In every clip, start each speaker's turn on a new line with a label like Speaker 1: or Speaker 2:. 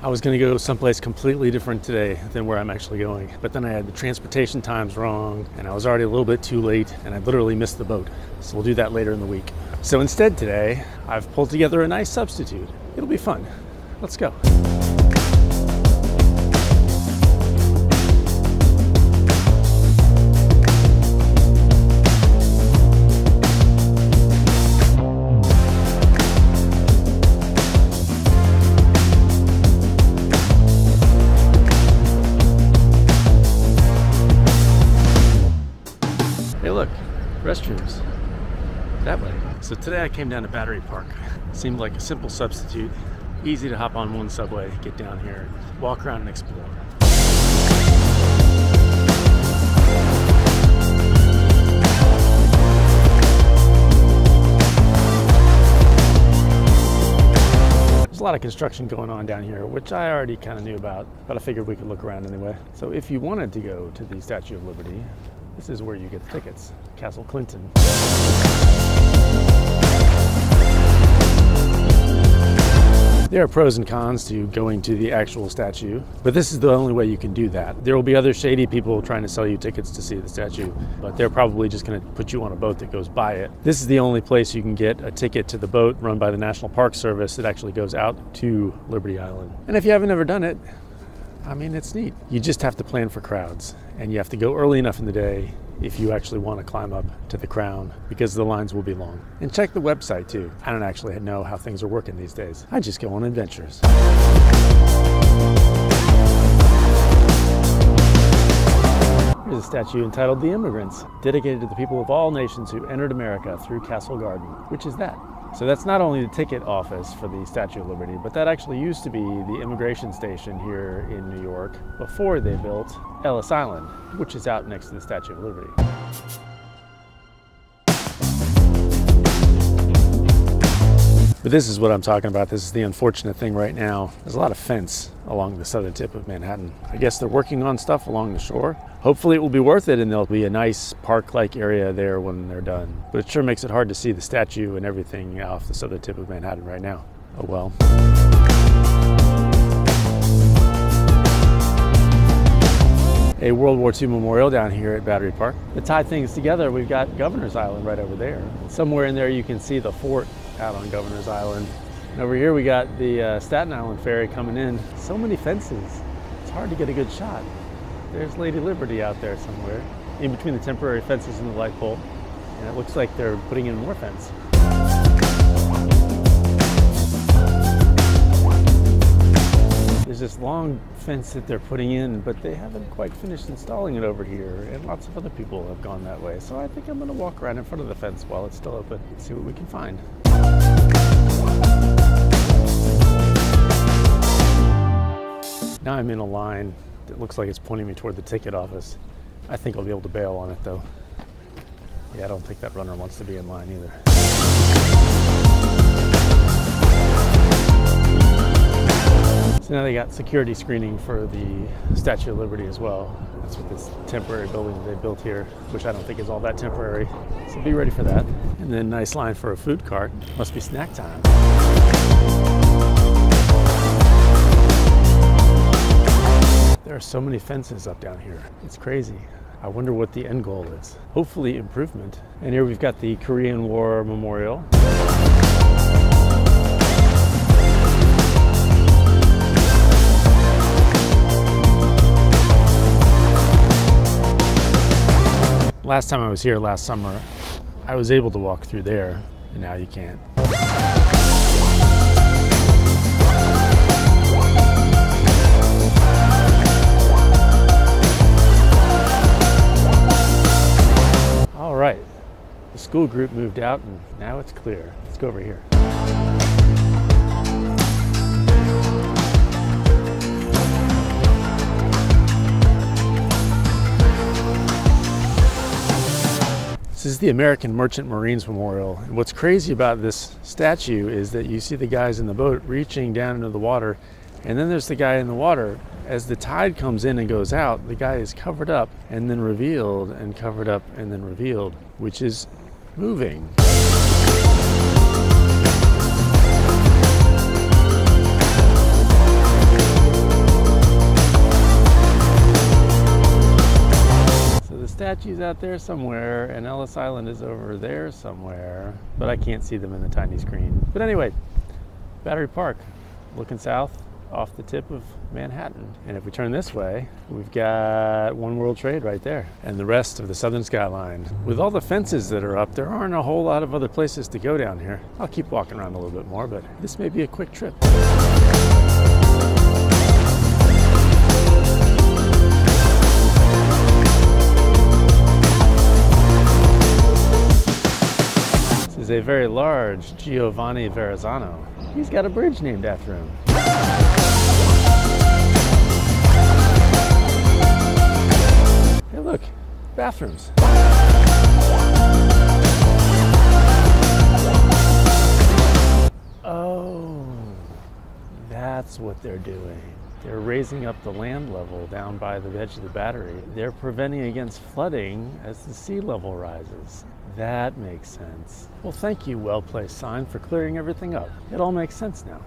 Speaker 1: I was gonna go someplace completely different today than where I'm actually going, but then I had the transportation times wrong and I was already a little bit too late and I literally missed the boat. So we'll do that later in the week. So instead today, I've pulled together a nice substitute. It'll be fun. Let's go. Hey look, restrooms, that way. So today I came down to Battery Park. Seemed like a simple substitute, easy to hop on one subway, get down here, walk around and explore. There's a lot of construction going on down here, which I already kind of knew about, but I figured we could look around anyway. So if you wanted to go to the Statue of Liberty, this is where you get the tickets, Castle Clinton. There are pros and cons to going to the actual statue, but this is the only way you can do that. There will be other shady people trying to sell you tickets to see the statue, but they're probably just going to put you on a boat that goes by it. This is the only place you can get a ticket to the boat run by the National Park Service that actually goes out to Liberty Island. And if you haven't ever done it, I mean, it's neat. You just have to plan for crowds, and you have to go early enough in the day if you actually want to climb up to the crown, because the lines will be long. And check the website too. I don't actually know how things are working these days. I just go on adventures. Here's a statue entitled The Immigrants, dedicated to the people of all nations who entered America through Castle Garden. Which is that? So that's not only the ticket office for the Statue of Liberty, but that actually used to be the immigration station here in New York before they built Ellis Island, which is out next to the Statue of Liberty. But this is what I'm talking about. This is the unfortunate thing right now. There's a lot of fence along the southern tip of Manhattan. I guess they're working on stuff along the shore. Hopefully it will be worth it and there'll be a nice park-like area there when they're done. But it sure makes it hard to see the statue and everything off the southern tip of Manhattan right now. Oh well. A World War II memorial down here at Battery Park. To tie things together, we've got Governor's Island right over there. Somewhere in there you can see the fort out on Governor's Island. And over here we got the Staten Island ferry coming in. So many fences, it's hard to get a good shot. There's Lady Liberty out there somewhere, in between the temporary fences and the light pole. And it looks like they're putting in more fence. There's this long fence that they're putting in, but they haven't quite finished installing it over here, and lots of other people have gone that way. So I think I'm gonna walk around in front of the fence while it's still open and see what we can find. Now I'm in a line that looks like it's pointing me toward the ticket office. I think I'll be able to bail on it though. Yeah, I don't think that runner wants to be in line either. So now they got security screening for the Statue of Liberty as well. That's what this temporary building that they built here, which I don't think is all that temporary. So be ready for that. And then nice line for a food cart. Must be snack time. There are so many fences up down here. It's crazy. I wonder what the end goal is. Hopefully improvement. And here we've got the Korean War Memorial. Last time I was here last summer, I was able to walk through there, and now you can't. All right, the school group moved out and now it's clear. Let's go over here. This is the American Merchant Marines Memorial. And what's crazy about this statue is that you see the guys in the boat reaching down into the water, and then there's the guy in the water. As the tide comes in and goes out, the guy is covered up and then revealed and covered up and then revealed, which is moving. He's out there somewhere, and Ellis Island is over there somewhere, but I can't see them in the tiny screen. But anyway, Battery Park, looking south off the tip of Manhattan. And if we turn this way, we've got One World Trade right there and the rest of the southern skyline. With all the fences that are up, there aren't a whole lot of other places to go down here. I'll keep walking around a little bit more, but this may be a quick trip. This is a very large Giovanni Verrazzano. He's got a bridge named after him. Hey look, bathrooms. Oh, that's what they're doing. They're raising up the land level down by the edge of the battery. They're preventing against flooding as the sea level rises. That makes sense. Well, thank you, well-placed sign, for clearing everything up. It all makes sense now.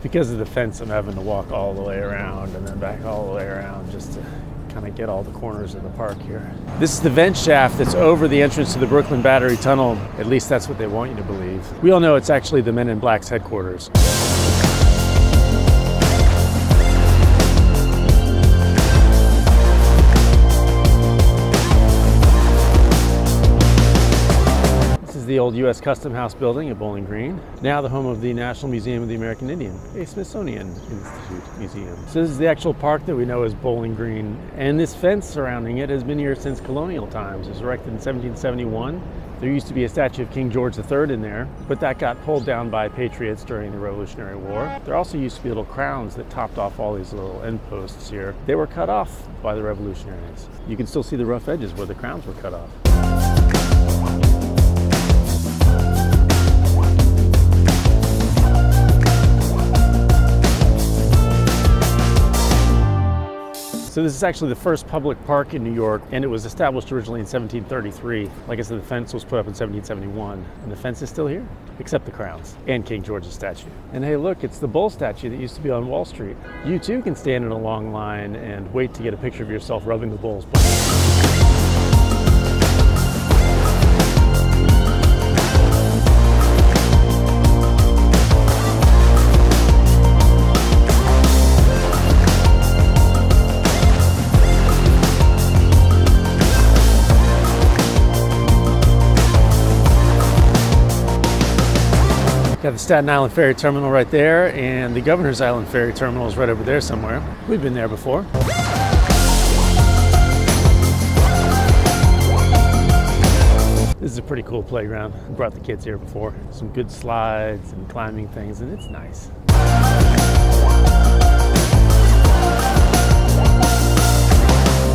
Speaker 1: Because of the fence, I'm having to walk all the way around and then back all the way around just to kind of get all the corners of the park here. This is the vent shaft that's over the entrance to the Brooklyn Battery Tunnel. At least that's what they want you to believe. We all know it's actually the Men in Black's headquarters. The old U.S. Custom House building at Bowling Green, now the home of the National Museum of the American Indian, a Smithsonian Institute museum. So this is the actual park that we know as Bowling Green, and this fence surrounding it has been here since colonial times. It was erected in 1771. There used to be a statue of King George III in there, but that got pulled down by patriots during the Revolutionary War. There also used to be little crowns that topped off all these little end posts here. They were cut off by the revolutionaries. You can still see the rough edges where the crowns were cut off. So this is actually the first public park in New York, and it was established originally in 1733. Like I said, the fence was put up in 1771, and the fence is still here, except the crowns and King George's statue. And hey, look, it's the bull statue that used to be on Wall Street. You too can stand in a long line and wait to get a picture of yourself rubbing the bull's butt. Got the Staten Island Ferry Terminal right there, and the Governor's Island Ferry Terminal is right over there somewhere. We've been there before. This is a pretty cool playground. We brought the kids here before. Some good slides and climbing things, and it's nice.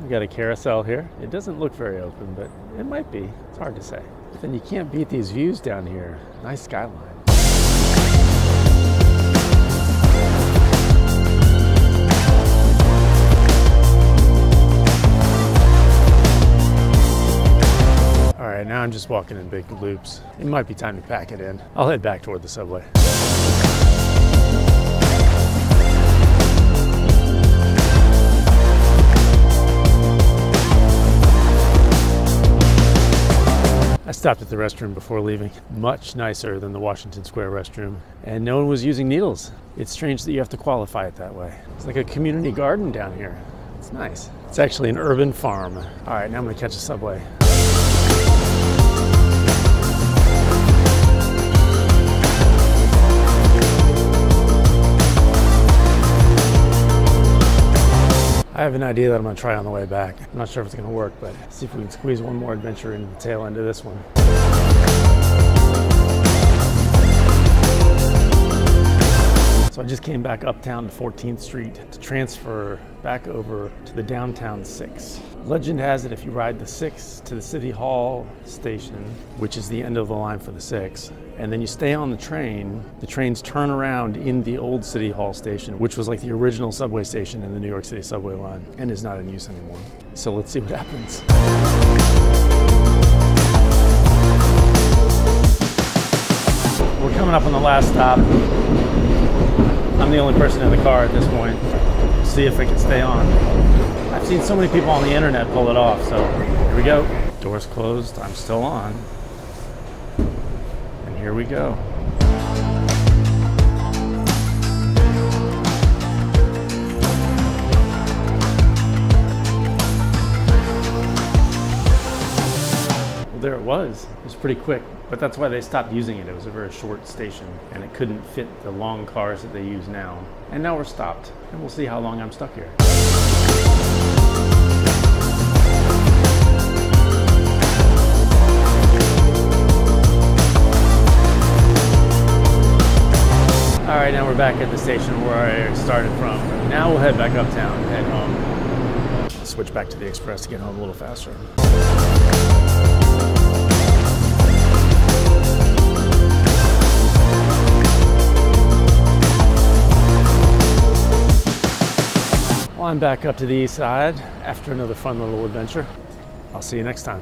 Speaker 1: We got a carousel here. It doesn't look very open, but it might be. It's hard to say. But then you can't beat these views down here. Nice skyline. Now I'm just walking in big loops. It might be time to pack it in. I'll head back toward the subway. I stopped at the restroom before leaving. Much nicer than the Washington Square restroom. And no one was using needles. It's strange that you have to qualify it that way. It's like a community garden down here. It's nice. It's actually an urban farm. All right, now I'm gonna catch a subway. I have an idea that I'm going to try on the way back. I'm not sure if it's going to work, but see if we can squeeze one more adventure in the tail end of this one. So I just came back uptown to 14th Street to transfer back over to the downtown 6. Legend has it if you ride the 6 to the City Hall station, which is the end of the line for the 6, and then you stay on the trains turn around in the old City Hall station, which was like the original subway station in the New York City subway line and is not in use anymore. So let's see what happens. We're coming up on the last stop. I'm the only person in the car at this point. See if it can stay on. I've seen so many people on the internet pull it off, so here we go. Doors closed, I'm still on. And here we go. There it was. It was pretty quick, but that's why they stopped using it. It was a very short station and it couldn't fit the long cars that they use now. And now we're stopped, and we'll see how long I'm stuck here. All right, now we're back at the station where I started from. Now we'll head back uptown and head home. I'll switch back to the express to get home a little faster. Well, I'm back up to the east side after another fun little adventure. I'll see you next time.